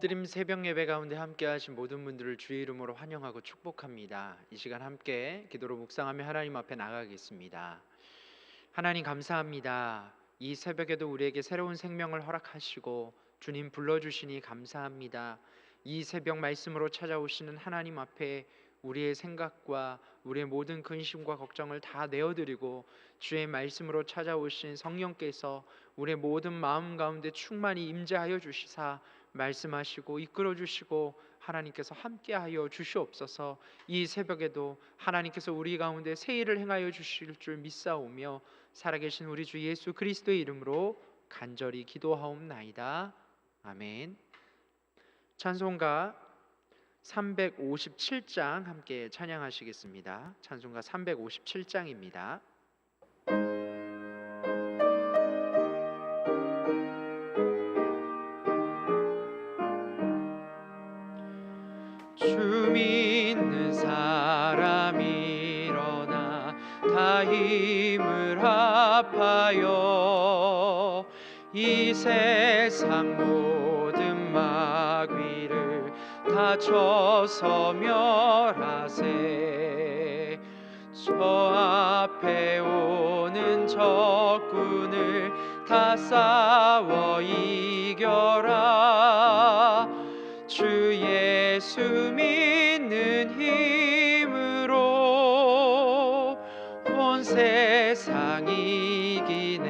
엎드림 새벽 예배 가운데 함께 하신 모든 분들을 주의 이름으로 환영하고 축복합니다. 이 시간 함께 기도로 묵상하며 하나님 앞에 나가겠습니다. 하나님 감사합니다. 이 새벽에도 우리에게 새로운 생명을 허락하시고 주님 불러주시니 감사합니다. 이 새벽 말씀으로 찾아오시는 하나님 앞에 우리의 생각과 우리의 모든 근심과 걱정을 다 내어드리고 주의 말씀으로 찾아오신 성령께서 우리의 모든 마음 가운데 충만히 임재하여 주시사 말씀하시고 이끌어 주시고 하나님께서 함께하여 주시옵소서. 이 새벽에도 하나님께서 우리 가운데 새 일을 행하여 주실 줄 믿사오며 살아계신 우리 주 예수 그리스도의 이름으로 간절히 기도하옵나이다. 아멘. 찬송가 357장 함께 찬양하시겠습니다. 찬송가 357장입니다. 주 믿는 사람 일어나 다 힘을 합하여 이 세상 모든 마귀를 다 쳐서 멸하세. 저 앞에 오는 적군을 다 싸워 이겨라. 주 예수 믿는 힘으로 온 세상 이기네.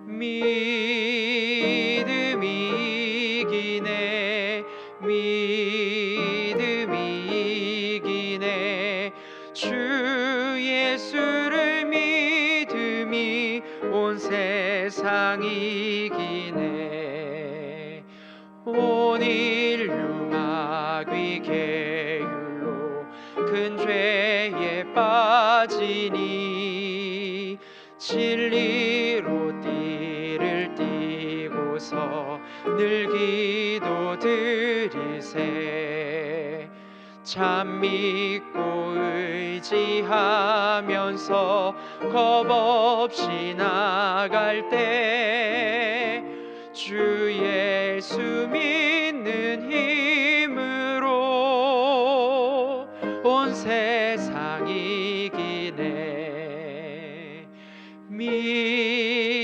믿음이 이기네. 믿음이 이기네. 주 예수를 믿음이 온 세상 이기네. 온 인류 마귀 계율로 큰 죄에 빠지니 진리로 띠를 띠고서 늘 기도 드리세. 참 믿고 의지하면서 겁 없이 나갈 때 주 예수 믿는 힘으로 온 세상 이기네. 믿음이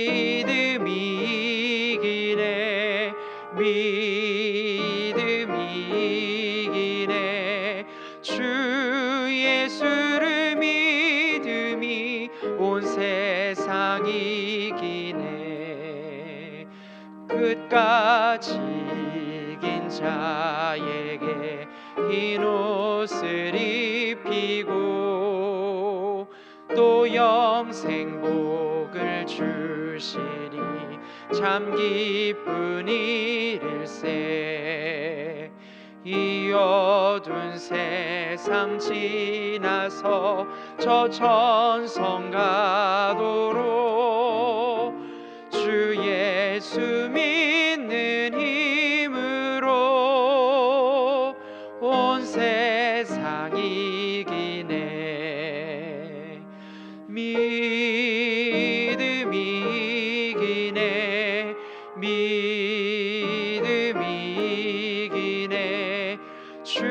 이기네. 믿음이 이기네. 주 예수를 믿음이 온 세상 이기네. 끝까지 이긴 자에게 흰 옷을 입히고 또 영생 복을 주시니 참 기쁜 일일세. 이 어두운 세상 지나서 저 천성 가도록 주 예수 믿는 힘으로 온 세상 이기네. 믿음이 이기네. 믿음이 이기네. 주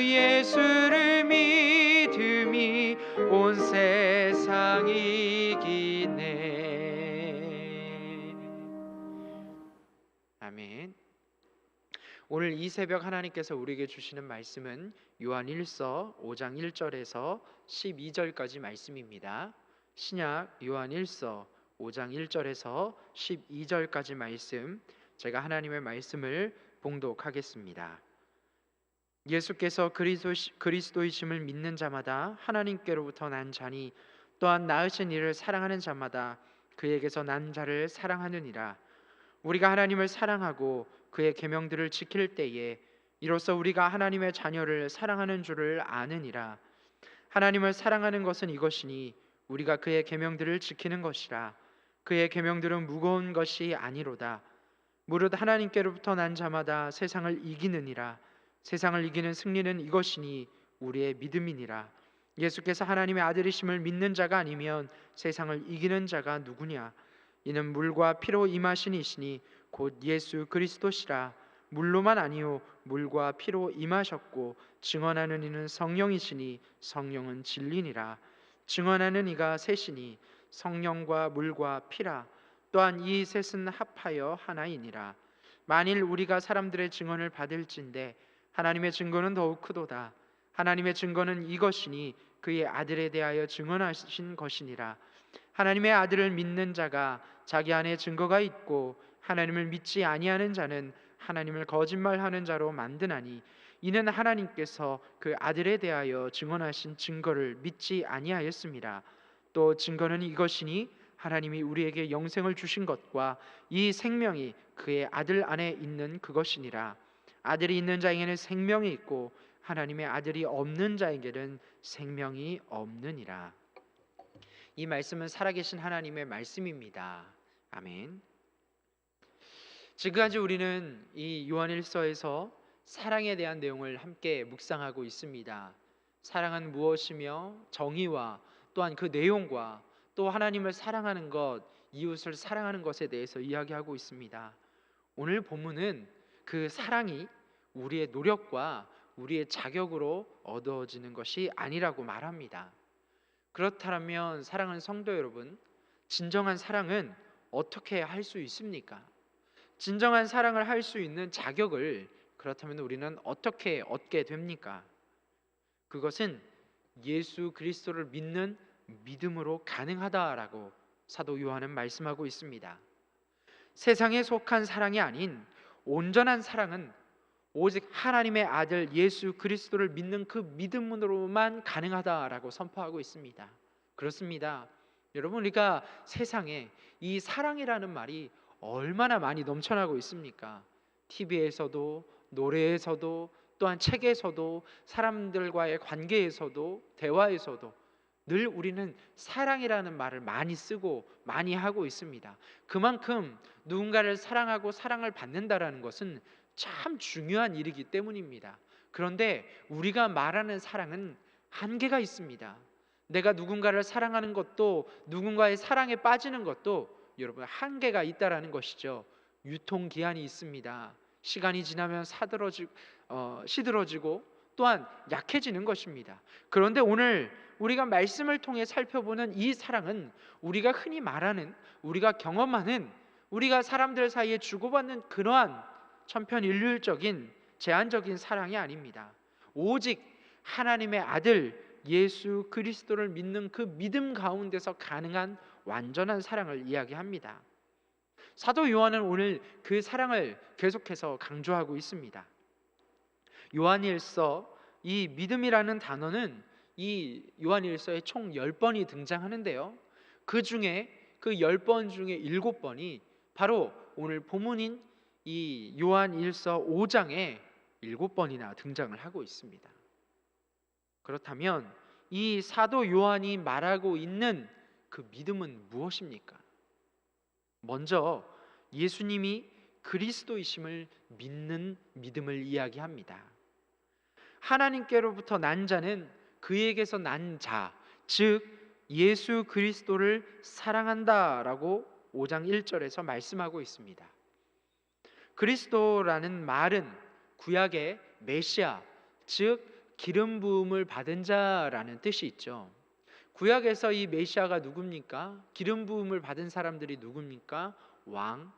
예수를 믿음이 온 세상 이기네. 아멘. 오늘 이 새벽 하나님께서 우리에게 주시는 말씀은 요한 1서 5장 1절에서 12절까지 말씀입니다. 신약 요한 1서 5장 1절에서 12절까지 말씀, 제가 하나님의 말씀을 봉독하겠습니다. 예수께서 그리스도이심을 믿는 자마다 하나님께로부터 난 자니 또한 낳으신 이를 사랑하는 자마다 그에게서 난 자를 사랑하느니라. 우리가 하나님을 사랑하고 그의 계명들을 지킬 때에 이로써 우리가 하나님의 자녀를 사랑하는 줄을 아느니라. 하나님을 사랑하는 것은 이것이니 우리가 그의 계명들을 지키는 것이라. 그의 계명들은 무거운 것이 아니로다. 무릇 하나님께로부터 난 자마다 세상을 이기느니라. 세상을 이기는 승리는 이것이니 우리의 믿음이니라. 예수께서 하나님의 아들이심을 믿는 자가 아니면 세상을 이기는 자가 누구냐? 이는 물과 피로 임하신 이시니 곧 예수 그리스도시라. 물로만 아니요 물과 피로 임하셨고 증언하는 이는 성령이시니 성령은 진리니라. 증언하는 이가 셋이니 성령과 물과 피라. 또한 이 셋은 합하여 하나이니라. 만일 우리가 사람들의 증언을 받을진대 하나님의 증거는 더욱 크도다. 하나님의 증거는 이것이니 그의 아들에 대하여 증언하신 것이니라. 하나님의 아들을 믿는 자가 자기 안에 증거가 있고 하나님을 믿지 아니하는 자는 하나님을 거짓말하는 자로 만드나니 이는 하나님께서 그 아들에 대하여 증언하신 증거를 믿지 아니하였습니다. 또 증거는 이것이니 하나님이 우리에게 영생을 주신 것과 이 생명이 그의 아들 안에 있는 그것이니라. 아들이 있는 자에게는 생명이 있고 하나님의 아들이 없는 자에게는 생명이 없느니라. 이 말씀은 살아계신 하나님의 말씀입니다. 아멘. 지금까지 우리는 이 요한일서에서 사랑에 대한 내용을 함께 묵상하고 있습니다. 사랑은 무엇이며 정의와 또한 그 내용과 또 하나님을 사랑하는 것, 이웃을 사랑하는 것에 대해서 이야기하고 있습니다. 오늘 본문은 그 사랑이 우리의 노력과 우리의 자격으로 얻어지는 것이 아니라고 말합니다. 그렇다면 사랑하는 성도 여러분, 진정한 사랑은 어떻게 할 수 있습니까? 진정한 사랑을 할 수 있는 자격을 그렇다면 우리는 어떻게 얻게 됩니까? 그것은 예수 그리스도를 믿는 믿음으로 가능하다라고 사도 요한은 말씀하고 있습니다. 세상에 속한 사랑이 아닌 온전한 사랑은 오직 하나님의 아들 예수 그리스도를 믿는 그 믿음으로만 가능하다라고 선포하고 있습니다. 그렇습니다. 여러분, 우리가 세상에 이 사랑이라는 말이 얼마나 많이 넘쳐나고 있습니까? TV에서도 노래에서도 또한 책에서도 사람들과의 관계에서도 대화에서도 늘 우리는 사랑이라는 말을 많이 쓰고 많이 하고 있습니다. 그만큼 누군가를 사랑하고 사랑을 받는다라는 것은 참 중요한 일이기 때문입니다. 그런데 우리가 말하는 사랑은 한계가 있습니다. 내가 누군가를 사랑하는 것도 누군가의 사랑에 빠지는 것도 여러분 한계가 있다라는 것이죠. 유통기한이 있습니다. 시간이 지나면 시들어지고 또한 약해지는 것입니다. 그런데 오늘 우리가 말씀을 통해 살펴보는 이 사랑은 우리가 흔히 말하는, 우리가 경험하는, 우리가 사람들 사이에 주고받는 그러한 천편일률적인 제한적인 사랑이 아닙니다. 오직 하나님의 아들 예수 그리스도를 믿는 그 믿음 가운데서 가능한 완전한 사랑을 이야기합니다. 사도 요한은 오늘 그 사랑을 계속해서 강조하고 있습니다. 요한일서 이 믿음이라는 단어는 이 요한일서에 총 10번이 등장하는데요, 그 중에 그 10번 중에 7번이 바로 오늘 본문인 이 요한일서 5장에 7번이나 등장을 하고 있습니다. 그렇다면 이 사도 요한이 말하고 있는 그 믿음은 무엇입니까? 먼저 예수님이 그리스도이심을 믿는 믿음을 이야기합니다. 하나님께로부터 난 자는 그에게서 난 자, 즉 예수 그리스도를 사랑한다라고 5장 1절에서 말씀하고 있습니다. 그리스도라는 말은 구약의 메시아, 즉 기름 부음을 받은 자라는 뜻이 있죠. 구약에서 이 메시아가 누굽니까? 기름 부음을 받은 사람들이 누굽니까? 왕,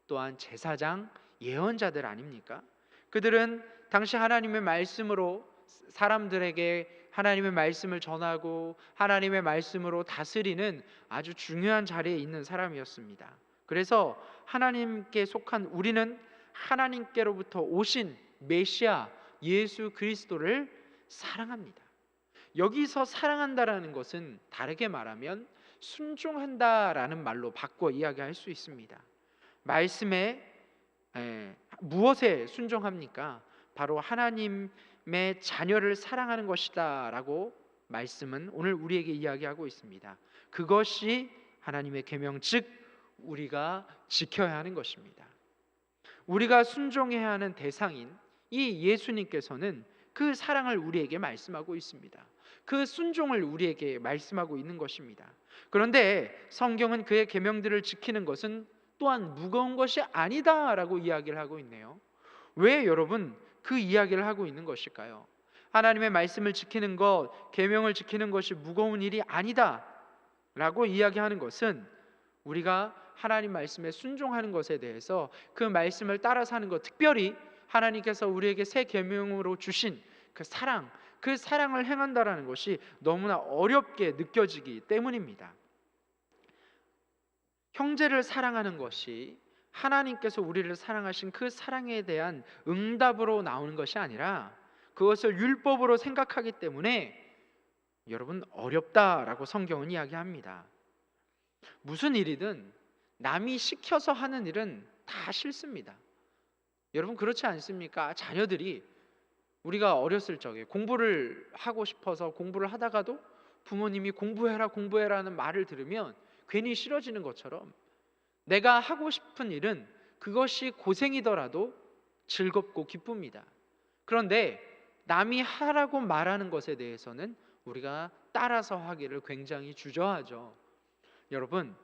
또한 제사장, 예언자들 아닙니까? 그들은 당시 하나님의 말씀으로 사람들에게 하나님의 말씀을 전하고 하나님의 말씀으로 다스리는 아주 중요한 자리에 있는 사람이었습니다. 그래서 하나님께 속한 우리는 하나님께로부터 오신 메시아 예수 그리스도를 사랑합니다. 여기서 사랑한다라는 것은 다르게 말하면 순종한다라는 말로 바꿔 이야기할 수 있습니다. 말씀에 무엇에 순종합니까? 바로 하나님의 자녀를 사랑하는 것이다 라고 말씀은 오늘 우리에게 이야기하고 있습니다. 그것이 하나님의 계명, 즉 우리가 지켜야 하는 것입니다. 우리가 순종해야 하는 대상인 이 예수님께서는 그 사랑을 우리에게 말씀하고 있습니다. 그 순종을 우리에게 말씀하고 있는 것입니다. 그런데 성경은 그의 계명들을 지키는 것은 또한 무거운 것이 아니다라고 이야기를 하고 있네요. 왜 여러분 그 이야기를 하고 있는 것일까요? 하나님의 말씀을 지키는 것, 계명을 지키는 것이 무거운 일이 아니다라고 이야기하는 것은 우리가 하나님 말씀에 순종하는 것에 대해서 그 말씀을 따라 사는 것, 특별히 하나님께서 우리에게 새 계명으로 주신 그 사랑을 행한다라는 것이 너무나 어렵게 느껴지기 때문입니다. 형제를 사랑하는 것이 하나님께서 우리를 사랑하신 그 사랑에 대한 응답으로 나오는 것이 아니라 그것을 율법으로 생각하기 때문에 여러분 어렵다라고 성경은 이야기합니다. 무슨 일이든 남이 시켜서 하는 일은 다 싫습니다. 여러분 그렇지 않습니까? 자녀들이 우리가 어렸을 적에 공부를 하고 싶어서 공부를 하다가도 부모님이 공부해라는 말을 들으면 괜히 싫어지는 것처럼 내가 하고 싶은 일은 그것이 고생이더라도 즐겁고 기쁩니다. 그런데 남이 하라고 말하는 것에 대해서는 우리가 따라서 하기를 굉장히 주저하죠. 여러분,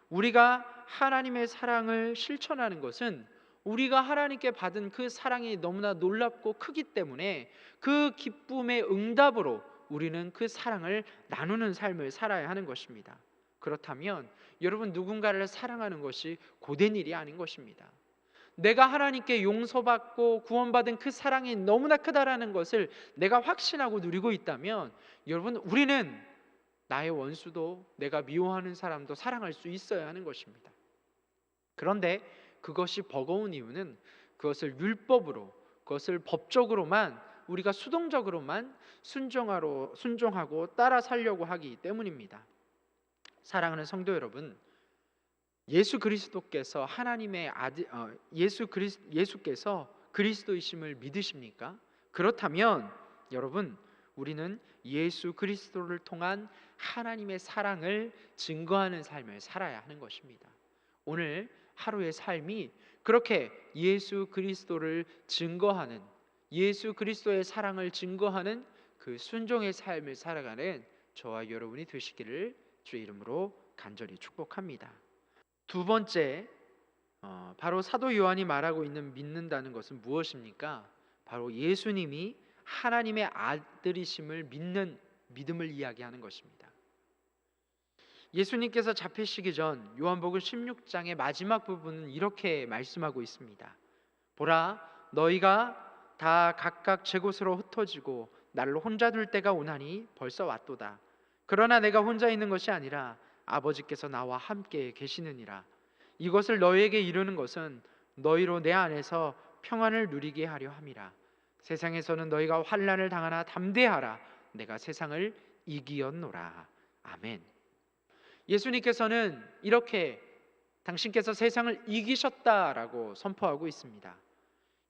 우리가 하나님의 사랑을 실천하는 것은 우리가 하나님께 받은 그 사랑이 너무나 놀랍고 크기 때문에 그 기쁨의 응답으로 우리는 그 사랑을 나누는 삶을 살아야 하는 것입니다. 그렇다면 여러분 누군가를 사랑하는 것이 고된 일이 아닌 것입니다. 내가 하나님께 용서받고 구원받은 그 사랑이 너무나 크다라는 것을 내가 확신하고 누리고 있다면 여러분 우리는 나의 원수도 내가 미워하는 사람도 사랑할 수 있어야 하는 것입니다. 그런데 그것이 버거운 이유는 그것을 율법으로, 그것을 법적으로만 우리가 수동적으로만 순종하고 따라 살려고 하기 때문입니다. 사랑하는 성도 여러분, 예수 그리스도께서 하나님의 아들, 예수께서 그리스도이심을 믿으십니까? 그렇다면 여러분 우리는 예수 그리스도를 통한 하나님의 사랑을 증거하는 삶을 살아야 하는 것입니다. 오늘 하루의 삶이 그렇게 예수 그리스도를 증거하는, 예수 그리스도의 사랑을 증거하는 그 순종의 삶을 살아가는 저와 여러분이 되시기를 주의 이름으로 간절히 축복합니다. 두 번째, 바로 사도 요한이 말하고 있는 믿는다는 것은 무엇입니까? 바로 예수님이 하나님의 아들이심을 믿는 믿음을 이야기하는 것입니다. 예수님께서 잡히시기 전 요한복음 16장의 마지막 부분은 이렇게 말씀하고 있습니다. 보라, 너희가 다 각각 제 곳으로 흩어지고 나를 혼자 둘 때가 오나니 벌써 왔도다. 그러나 내가 혼자 있는 것이 아니라 아버지께서 나와 함께 계시느니라. 이것을 너희에게 이루는 것은 너희로 내 안에서 평안을 누리게 하려 함이라. 세상에서는 너희가 환난을 당하나 담대하라. 내가 세상을 이기었노라. 아멘. 예수님께서는 이렇게 당신께서 세상을 이기셨다라고 선포하고 있습니다.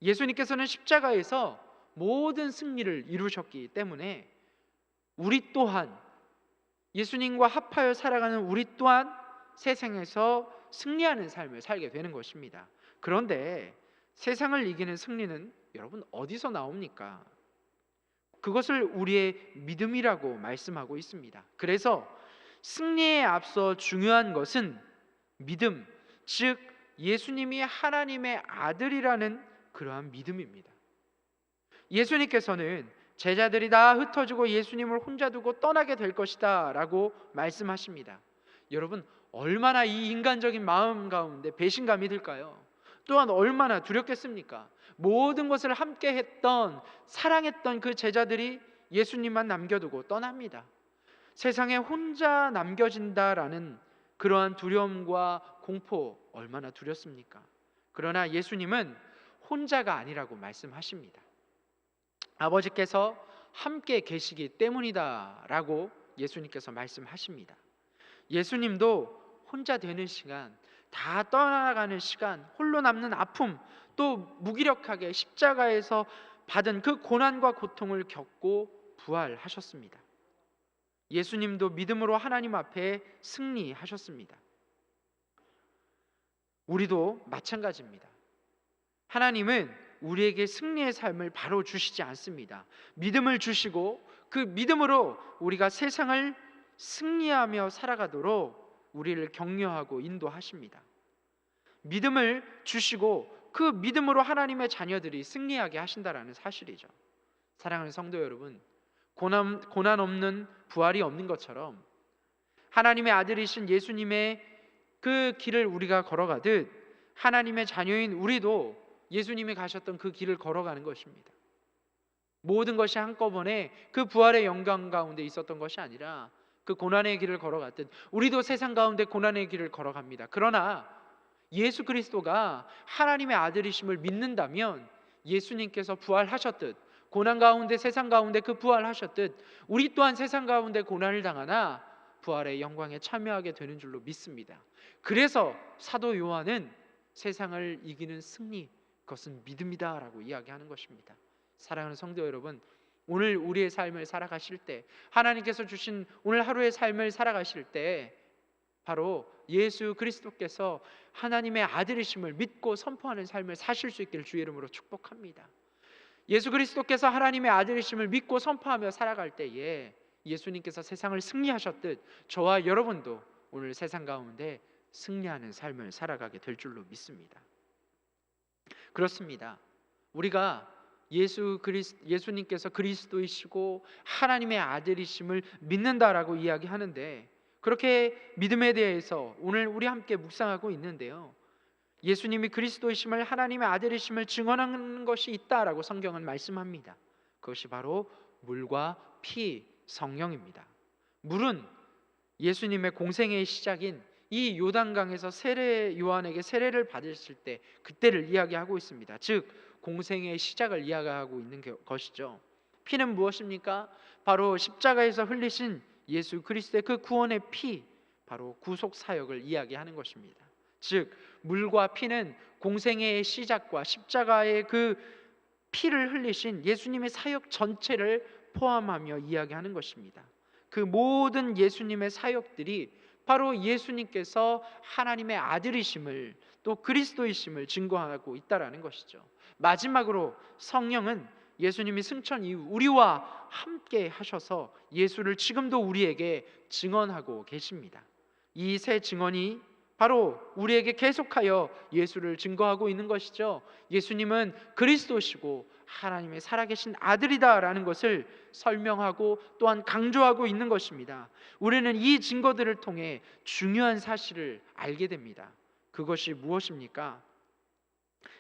예수님께서는 십자가에서 모든 승리를 이루셨기 때문에 우리 또한, 예수님과 합하여 살아가는 우리 또한 세상에서 승리하는 삶을 살게 되는 것입니다. 그런데 세상을 이기는 승리는 여러분 어디서 나옵니까? 그것을 우리의 믿음이라고 말씀하고 있습니다. 그래서 승리에 앞서 중요한 것은 믿음, 즉 예수님이 하나님의 아들이라는 그러한 믿음입니다. 예수님께서는 제자들이 다 흩어지고 예수님을 혼자 두고 떠나게 될 것이다 라고 말씀하십니다. 여러분 얼마나 이 인간적인 마음 가운데 배신감이 들까요? 또한 얼마나 두렵겠습니까? 모든 것을 함께 했던, 사랑했던 그 제자들이 예수님만 남겨두고 떠납니다. 세상에 혼자 남겨진다라는 그러한 두려움과 공포 얼마나 두렵습니까? 그러나 예수님은 혼자가 아니라고 말씀하십니다. 아버지께서 함께 계시기 때문이다 라고 예수님께서 말씀하십니다. 예수님도 혼자 되는 시간, 다 떠나가는 시간, 홀로 남는 아픔, 또 무기력하게 십자가에서 받은 그 고난과 고통을 겪고 부활하셨습니다. 예수님도 믿음으로 하나님 앞에 승리하셨습니다. 우리도 마찬가지입니다. 하나님은 우리에게 승리의 삶을 바로 주시지 않습니다. 믿음을 주시고 그 믿음으로 우리가 세상을 승리하며 살아가도록 우리를 격려하고 인도하십니다. 믿음을 주시고 그 믿음으로 하나님의 자녀들이 승리하게 하신다라는 사실이죠. 사랑하는 성도 여러분, 고난 없는 부활이 없는 것처럼 하나님의 아들이신 예수님의 그 길을 우리가 걸어가듯 하나님의 자녀인 우리도 예수님이 가셨던 그 길을 걸어가는 것입니다. 모든 것이 한꺼번에 그 부활의 영광 가운데 있었던 것이 아니라 그 고난의 길을 걸어갔듯 우리도 세상 가운데 고난의 길을 걸어갑니다. 그러나 예수 그리스도가 하나님의 아들이심을 믿는다면 예수님께서 부활하셨듯 고난 가운데 세상 가운데 그 부활하셨듯 우리 또한 세상 가운데 고난을 당하나 부활의 영광에 참여하게 되는 줄로 믿습니다. 그래서 사도 요한은 세상을 이기는 승리, 그것은 믿음이다 라고 이야기하는 것입니다. 사랑하는 성도 여러분, 오늘 우리의 삶을 살아가실 때, 하나님께서 주신 오늘 하루의 삶을 살아가실 때 바로 예수 그리스도께서 하나님의 아들이심을 믿고 선포하는 삶을 사실 수 있기를 주의 이름으로 축복합니다. 예수 그리스도께서 하나님의 아들이심을 믿고 선포하며 살아갈 때에 예수님께서 세상을 승리하셨듯 저와 여러분도 오늘 세상 가운데 승리하는 삶을 살아가게 될 줄로 믿습니다. 그렇습니다. 우리가 예수님께서 그리스도이시고 하나님의 아들이심을 믿는다라고 이야기하는데, 그렇게 믿음에 대해서 오늘 우리 함께 묵상하고 있는데요, 예수님이 그리스도이심을 하나님의 아들이심을 증언하는 것이 있다라고 성경은 말씀합니다. 그것이 바로 물과 피, 성령입니다. 물은 예수님의 공생애의 시작인 이 요단강에서 요한에게 세례를 받으실 때 그때를 이야기하고 있습니다. 즉 공생애의 시작을 이야기하고 있는 것이죠. 피는 무엇입니까? 바로 십자가에서 흘리신 예수 그리스도의 그 구원의 피, 바로 구속 사역을 이야기하는 것입니다. 즉 물과 피는 공생애의 시작과 십자가의 그 피를 흘리신 예수님의 사역 전체를 포함하며 이야기하는 것입니다. 그 모든 예수님의 사역들이 바로 예수님께서 하나님의 아들이심을 또 그리스도이심을 증거하고 있다라는 것이죠. 마지막으로 성령은 예수님이 승천 이후 우리와 함께 하셔서 예수를 지금도 우리에게 증언하고 계십니다. 이 세 증언이 바로 우리에게 계속하여 예수를 증거하고 있는 것이죠. 예수님은 그리스도시고 하나님의 살아계신 아들이다라는 것을 설명하고 또한 강조하고 있는 것입니다. 우리는 이 증거들을 통해 중요한 사실을 알게 됩니다. 그것이 무엇입니까?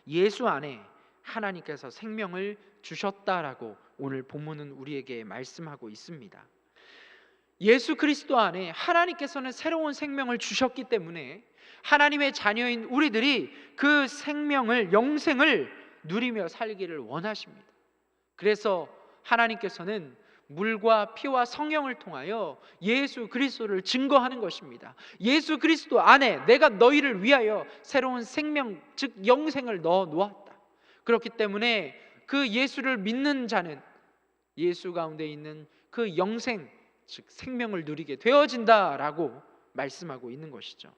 예수 안에 하나님께서 생명을 주셨다라고 오늘 본문은 우리에게 말씀하고 있습니다. 예수 그리스도 안에 하나님께서는 새로운 생명을 주셨기 때문에 하나님의 자녀인 우리들이 그 생명을, 영생을 누리며 살기를 원하십니다. 그래서 하나님께서는 물과 피와 성령을 통하여 예수 그리스도를 증거하는 것입니다. 예수 그리스도 안에 내가 너희를 위하여 새로운 생명, 즉 영생을 넣어 놓았다. 그렇기 때문에 그 예수를 믿는 자는 예수 가운데 있는 그 영생, 즉 생명을 누리게 되어진다라고 말씀하고 있는 것이죠.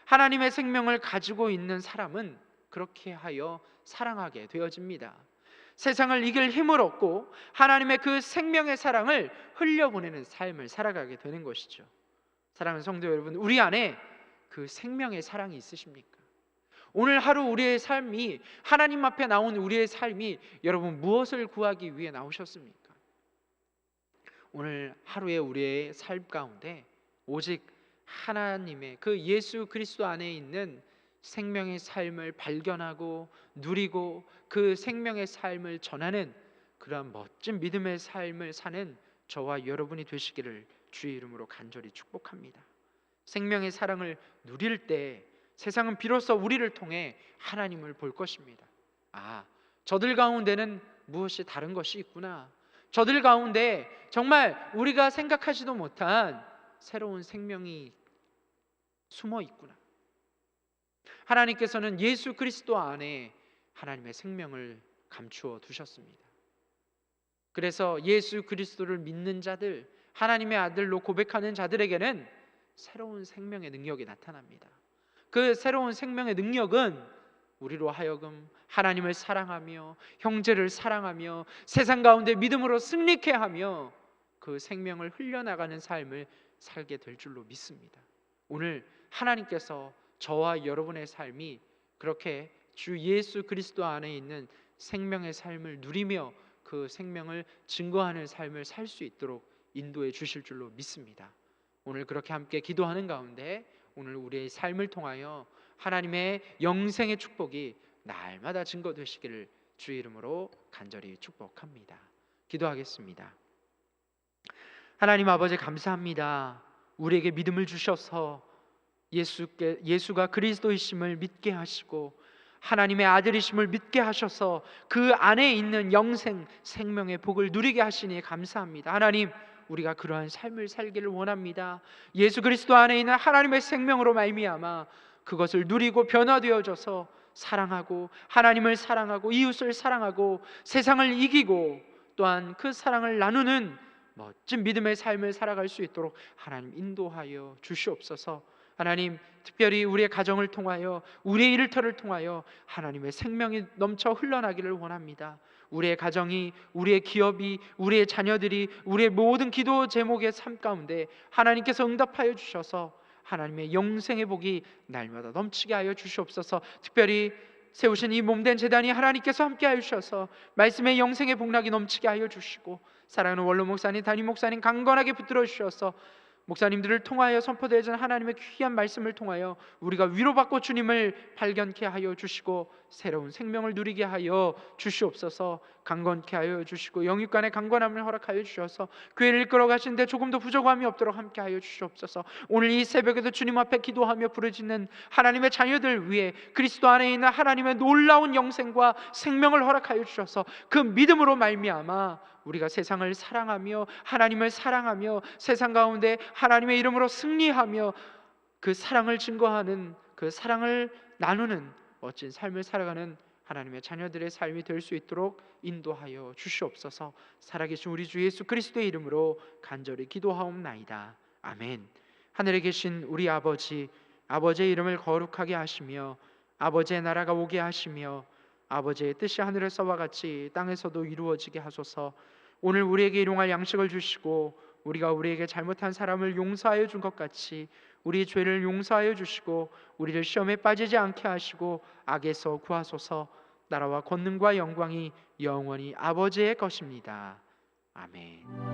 하나님의 생명을 가지고 있는 사람은 그렇게 하여 사랑하게 되어집니다. 세상을 이길 힘을 얻고 하나님의 그 생명의 사랑을 흘려보내는 삶을 살아가게 되는 것이죠. 사랑하는 성도 여러분, 우리 안에 그 생명의 사랑이 있으십니까? 오늘 하루 우리의 삶이, 하나님 앞에 나온 우리의 삶이 여러분 무엇을 구하기 위해 나오셨습니까? 오늘 하루의 우리의 삶 가운데 오직 하나님의 그 예수 그리스도 안에 있는 생명의 삶을 발견하고 누리고 그 생명의 삶을 전하는 그러한 멋진 믿음의 삶을 사는 저와 여러분이 되시기를 주의 이름으로 간절히 축복합니다. 생명의 사랑을 누릴 때 세상은 비로소 우리를 통해 하나님을 볼 것입니다. 아, 저들 가운데는 무엇이 다른 것이 있구나. 저들 가운데 정말 우리가 생각하지도 못한 새로운 생명이 숨어 있구나. 하나님께서는 예수 그리스도 안에 하나님의 생명을 감추어 두셨습니다. 그래서 예수 그리스도를 믿는 자들, 하나님의 아들로 고백하는 자들에게는 새로운 생명의 능력이 나타납니다. 그 새로운 생명의 능력은 우리로 하여금 하나님을 사랑하며 형제를 사랑하며 세상 가운데 믿음으로 승리케 하며 그 생명을 흘려나가는 삶을 살게 될 줄로 믿습니다. 오늘 하나님께서 저와 여러분의 삶이 그렇게 주 예수 그리스도 안에 있는 생명의 삶을 누리며 그 생명을 증거하는 삶을 살 수 있도록 인도해 주실 줄로 믿습니다. 오늘 그렇게 함께 기도하는 가운데 오늘 우리의 삶을 통하여 하나님의 영생의 축복이 날마다 증거되시기를 주의 이름으로 간절히 축복합니다. 기도하겠습니다. 하나님 아버지, 감사합니다. 우리에게 믿음을 주셔서 예수가 그리스도이심을 믿게 하시고 하나님의 아들이심을 믿게 하셔서 그 안에 있는 영생 생명의 복을 누리게 하시니 감사합니다. 하나님, 우리가 그러한 삶을 살기를 원합니다. 예수 그리스도 안에 있는 하나님의 생명으로 말미암아 그것을 누리고 변화되어져서 사랑하고 하나님을 사랑하고 이웃을 사랑하고 세상을 이기고 또한 그 사랑을 나누는 멋진 믿음의 삶을 살아갈 수 있도록 하나님 인도하여 주시옵소서. 하나님, 특별히 우리의 가정을 통하여 우리의 일터를 통하여 하나님의 생명이 넘쳐 흘러나기를 원합니다. 우리의 가정이, 우리의 기업이, 우리의 자녀들이 우리의 모든 기도 제목의 삶 가운데 하나님께서 응답하여 주셔서 하나님의 영생의 복이 날마다 넘치게 하여 주시옵소서. 특별히 세우신 이 몸된 제단이 하나님께서 함께 하여 주셔서 말씀의 영생의 복락이 넘치게 하여 주시고 사랑하는 원로 목사님, 담임 목사님 강건하게 붙들어 주셔서 목사님들을 통하여 선포되어진 하나님의 귀한 말씀을 통하여 우리가 위로받고 주님을 발견케 하여 주시고 새로운 생명을 누리게 하여 주시옵소서. 강건케 하여 주시고 영육간의 강건함을 허락하여 주셔서 교회를 이끌어 가시는데 조금도 부족함이 없도록 함께 하여 주시옵소서. 오늘 이 새벽에도 주님 앞에 기도하며 부르짖는 하나님의 자녀들 위해 그리스도 안에 있는 하나님의 놀라운 영생과 생명을 허락하여 주셔서 그 믿음으로 말미암아 우리가 세상을 사랑하며 하나님을 사랑하며 세상 가운데 하나님의 이름으로 승리하며 그 사랑을 증거하는, 그 사랑을 나누는 멋진 삶을 살아가는 하나님의 자녀들의 삶이 될 수 있도록 인도하여 주시옵소서. 살아계신 우리 주 예수 그리스도의 이름으로 간절히 기도하옵나이다. 아멘. 하늘에 계신 우리 아버지, 아버지의 이름을 거룩하게 하시며 아버지의 나라가 오게 하시며 아버지의 뜻이 하늘에서와 같이 땅에서도 이루어지게 하소서. 오늘 우리에게 일용할 양식을 주시고 우리가 우리에게 잘못한 사람을 용서하여 준 것 같이 우리 죄를 용서하여 주시고 우리를 시험에 빠지지 않게 하시고 악에서 구하소서. 나라와 권능과 영광이 영원히 아버지의 것입니다. 아멘.